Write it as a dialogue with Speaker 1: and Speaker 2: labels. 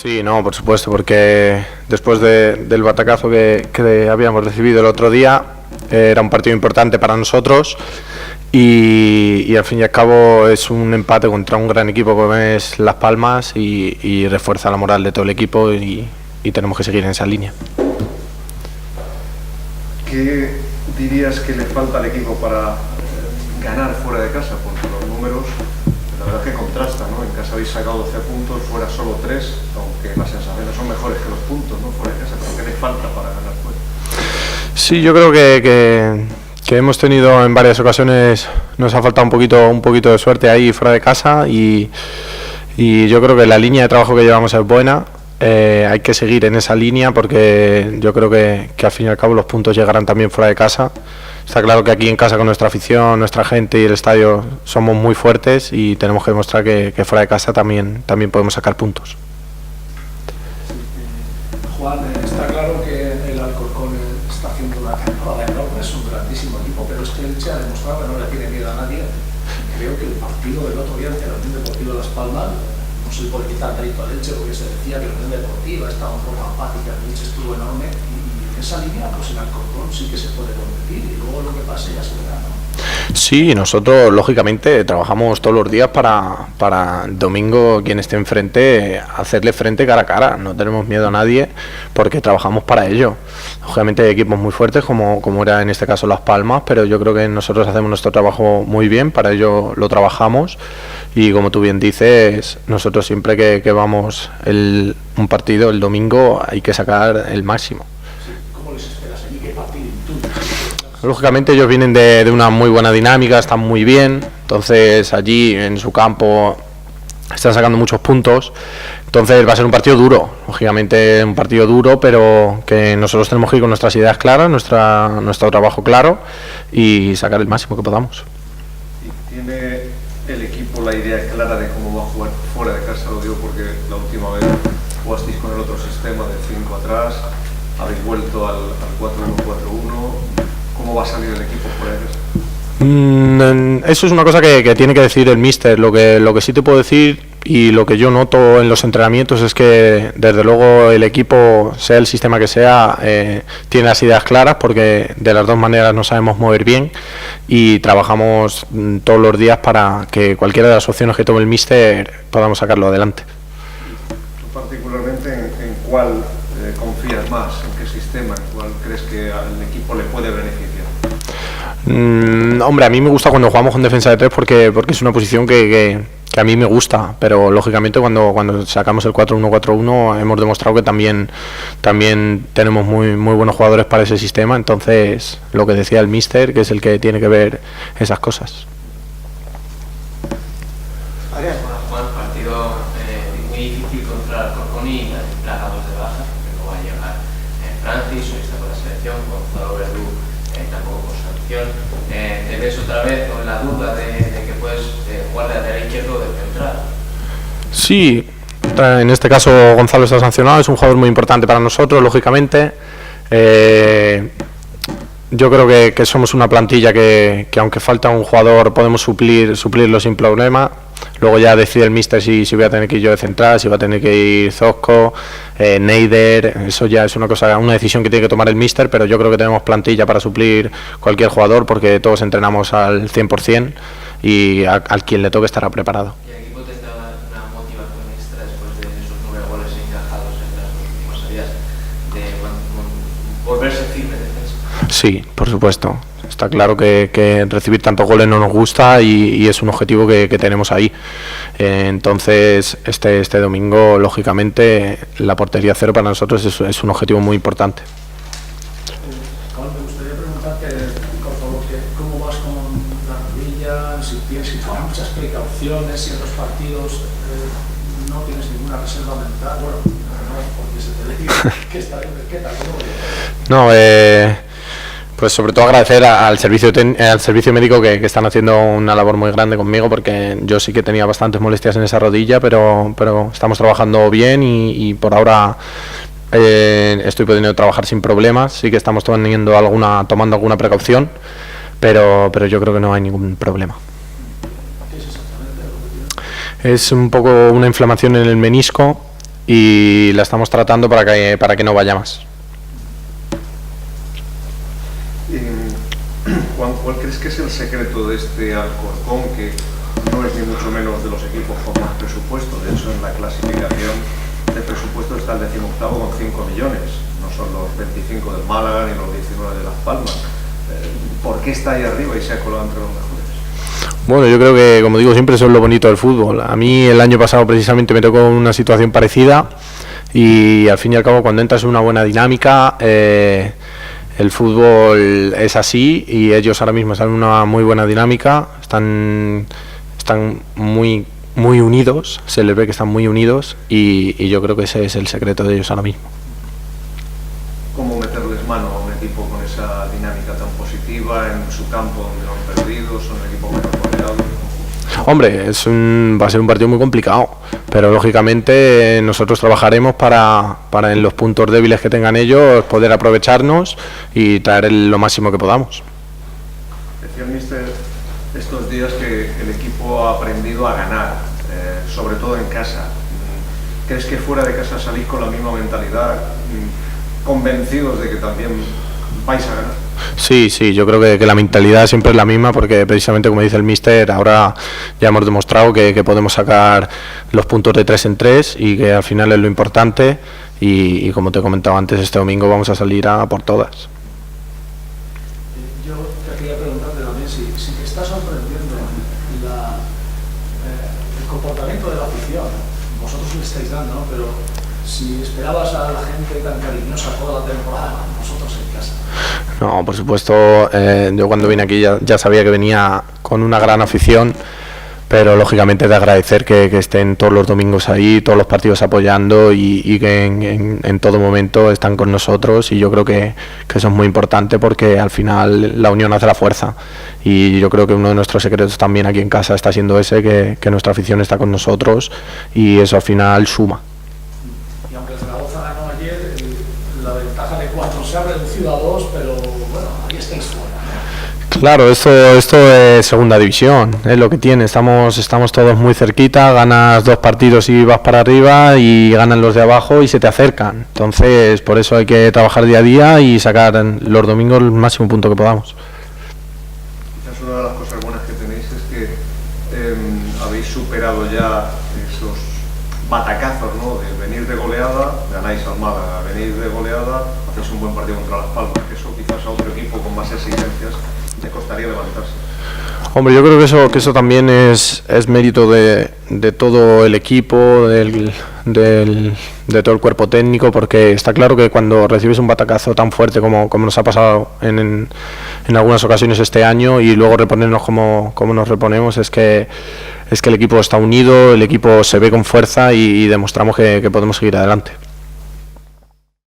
Speaker 1: Sí, no, por supuesto, porque después del batacazo que habíamos recibido el otro día, era un partido importante para nosotros y al fin y al cabo es un empate contra un gran equipo como es Las Palmas y refuerza la moral de todo el equipo y tenemos que seguir en esa línea.
Speaker 2: ¿Qué dirías que le falta al equipo para ganar fuera de casa? Porque los números, la verdad que contrastan, ¿no? En casa habéis sacado 12 puntos, fuera solo 3, aunque las sensaciones son mejores que los puntos, ¿no? Fuera de casa, pero ¿qué le falta para ganar fuera?
Speaker 1: Sí, yo creo que hemos tenido en varias ocasiones, nos ha faltado un poquito de suerte ahí fuera de casa y yo creo que la línea de trabajo que llevamos es buena. Hay que seguir en esa línea porque yo creo que al fin y al cabo los puntos llegarán también fuera de casa. Está claro que aquí en casa con nuestra afición, nuestra gente y el estadio somos muy fuertes y tenemos que demostrar que fuera de casa también podemos sacar puntos.
Speaker 3: Juan, está claro que el Alcorcón está haciendo una temporada enorme, es un grandísimo equipo, pero es que el Elche ha demostrado que no le tiene miedo a nadie. Creo que el partido del otro día ante la Unión Deportiva Las Palmas, no se le puede quitar mérito al Elche porque se decía que la Unión Deportiva estaba un poco apática, el Elche estuvo enorme y en esa línea pues el Alcorcón sí que se puede competir y luego lo que pase ya se verá, ¿no?
Speaker 1: Sí, nosotros lógicamente trabajamos todos los días para el domingo quien esté enfrente, hacerle frente cara a cara, no tenemos miedo a nadie porque trabajamos para ello. Lógicamente hay equipos muy fuertes como era en este caso Las Palmas, pero yo creo que nosotros hacemos nuestro trabajo muy bien, para ello lo trabajamos y como tú bien dices, nosotros siempre que vamos un partido el domingo hay que sacar el máximo.
Speaker 3: ¿Cómo les esperas allí? ¿Qué partido intuye?
Speaker 1: Lógicamente ellos vienen de una muy buena dinámica, están muy bien, entonces allí en su campo están sacando muchos puntos, entonces va a ser un partido duro, lógicamente un partido duro, pero que nosotros tenemos que ir con nuestras ideas claras, nuestro trabajo claro y sacar el máximo que podamos.
Speaker 2: ¿Y tiene el equipo la idea clara de cómo va a jugar fuera de casa? Lo digo porque la última vez jugasteis con el otro sistema de 5 atrás, habéis vuelto al 4-1-4-1. ¿Cómo va a salir el equipo fuera de casa?
Speaker 1: Eso es una cosa que tiene que decir el míster. Lo que sí te puedo decir y lo que yo noto en los entrenamientos es que desde luego el equipo, sea el sistema que sea, tiene las ideas claras porque de las dos maneras nos sabemos mover bien y trabajamos todos los días para que cualquiera de las opciones que tome el míster podamos sacarlo adelante.
Speaker 2: ¿Tú particularmente en cuál confías más? ¿En qué sistema? ¿En cuál crees que al equipo le puede beneficiar?
Speaker 1: Hombre, a mí me gusta cuando jugamos con defensa de 3 porque es una posición que a mí me gusta, pero lógicamente cuando sacamos el 4-1-4-1 hemos demostrado que también tenemos muy buenos jugadores para ese sistema, entonces lo que decía el míster, que es el que tiene que ver esas cosas.
Speaker 4: Bueno, Juan, partido muy difícil contra Alcorcón y también plagados de bajas, pero va a llegar Francis, hoy está con la selección, Gonzalo Verdú tampoco con sanción. ¿Te ves otra vez con la duda de que puedes jugar de lateral izquierdo o de central?
Speaker 1: Sí, en este caso Gonzalo está sancionado, es un jugador muy importante para nosotros, lógicamente. Yo creo que somos una plantilla que aunque falta un jugador podemos suplirlo sin problema. Luego ya decide el míster si voy a tener que ir yo de central, si va a tener que ir Zosco, Neider. Eso ya es una decisión que tiene que tomar el míster, pero yo creo que tenemos plantilla para suplir cualquier jugador porque todos entrenamos al 100% y al quien le toque estará preparado.
Speaker 4: ¿Y el equipo te da una motivación extra después de esos 9 goles encajados en las dos últimas salidas de volverse firme en defensa?
Speaker 1: Sí, por supuesto. Está claro que recibir tantos goles no nos gusta y es un objetivo que tenemos ahí. Entonces, este domingo, lógicamente, la portería cero para nosotros es un objetivo muy importante.
Speaker 3: Me gustaría preguntarte, por favor, ¿cómo vas con la rodilla? Si tienes que tomar muchas precauciones, si en los partidos no tienes ninguna reserva mental. Bueno, no, porque se te ve que está bien. ¿Qué tal? ¿Cómo
Speaker 1: No, pues sobre todo agradecer al servicio médico que están haciendo una labor muy grande conmigo porque yo sí que tenía bastantes molestias en esa rodilla, pero estamos trabajando bien y por ahora estoy pudiendo trabajar sin problemas. Sí que estamos tomando alguna precaución, pero yo creo que no hay ningún problema.
Speaker 3: ¿Qué es exactamente lo que tienes?
Speaker 1: Es un poco una inflamación en el menisco y la estamos tratando para que no vaya más.
Speaker 2: ¿Cuál crees que es el secreto de este Alcorcón, que no es ni mucho menos de los equipos con más presupuesto? De hecho, en la clasificación de presupuesto está el 18º con 5 millones. No son los 25 del Málaga ni los 19 de Las Palmas. ¿Por qué está ahí arriba y se ha colado entre los mejores?
Speaker 1: Bueno, yo creo que, como digo, siempre eso es lo bonito del fútbol. A mí el año pasado precisamente me tocó una situación parecida y al fin y al cabo cuando entras en una buena dinámica, el fútbol es así y ellos ahora mismo están en una muy buena dinámica, están muy unidos, se les ve que están muy unidos y yo creo que ese es el secreto de ellos ahora mismo.
Speaker 2: ¿Cómo meterles mano a un equipo con esa dinámica tan positiva en su campo donde no han perdido, son un equipo menos goleado?
Speaker 1: Hombre, va a ser un partido muy complicado, pero lógicamente nosotros trabajaremos para en los puntos débiles que tengan ellos poder aprovecharnos y traer lo máximo que podamos.
Speaker 2: Decía el míster estos días que el equipo ha aprendido a ganar, sobre todo en casa. ¿Crees que fuera de casa salís con la misma mentalidad, convencidos de que también vais a ganar?
Speaker 1: Sí, yo creo que la mentalidad siempre es la misma porque precisamente como dice el míster, ahora ya hemos demostrado que podemos sacar los puntos de 3 en 3 y que al final es lo importante y como te he comentado antes, este domingo vamos a salir a por todas.
Speaker 3: Yo te quería preguntarte también si te está sorprendiendo el comportamiento de la afición. Vosotros le estáis dando, ¿no? Pero si esperabas a la gente tan cariñosa toda la temporada, nosotros en casa.
Speaker 1: No, por supuesto, yo cuando vine aquí ya sabía que venía con una gran afición, pero lógicamente de agradecer que estén todos los domingos ahí, todos los partidos apoyando y que en todo momento están con nosotros y yo creo que eso es muy importante porque al final la unión hace la fuerza y yo creo que uno de nuestros secretos también aquí en casa está siendo ese, que nuestra afición está con nosotros y eso al final suma.
Speaker 3: Y aunque el Zaragoza ganó ayer, la ventaja de 4 se ha reducido a 2, pero bueno, ahí estáis fuera, ¿no?
Speaker 1: Claro, esto es segunda división, es lo que tiene, estamos todos muy cerquita, ganas 2 partidos y vas para arriba y ganan los de abajo y se te acercan, entonces por eso hay que trabajar día a día y sacar los domingos el máximo punto que podamos.
Speaker 2: Quizás una de las cosas buenas que tenéis es que habéis superado ya esos batacazos, ¿no? De venir de goleada, ganáis al Málaga, venir de goleada, hacéis un buen partido contra Las Palmas, que eso quizás a otro equipo con más exigencias le costaría levantarse.
Speaker 1: Hombre, yo creo que eso también es mérito de todo el equipo, de todo el cuerpo técnico, porque está claro que cuando recibes un batacazo tan fuerte como nos ha pasado en algunas ocasiones este año y luego reponernos como nos reponemos, es que el equipo está unido, el equipo se ve con fuerza y demostramos que podemos seguir adelante.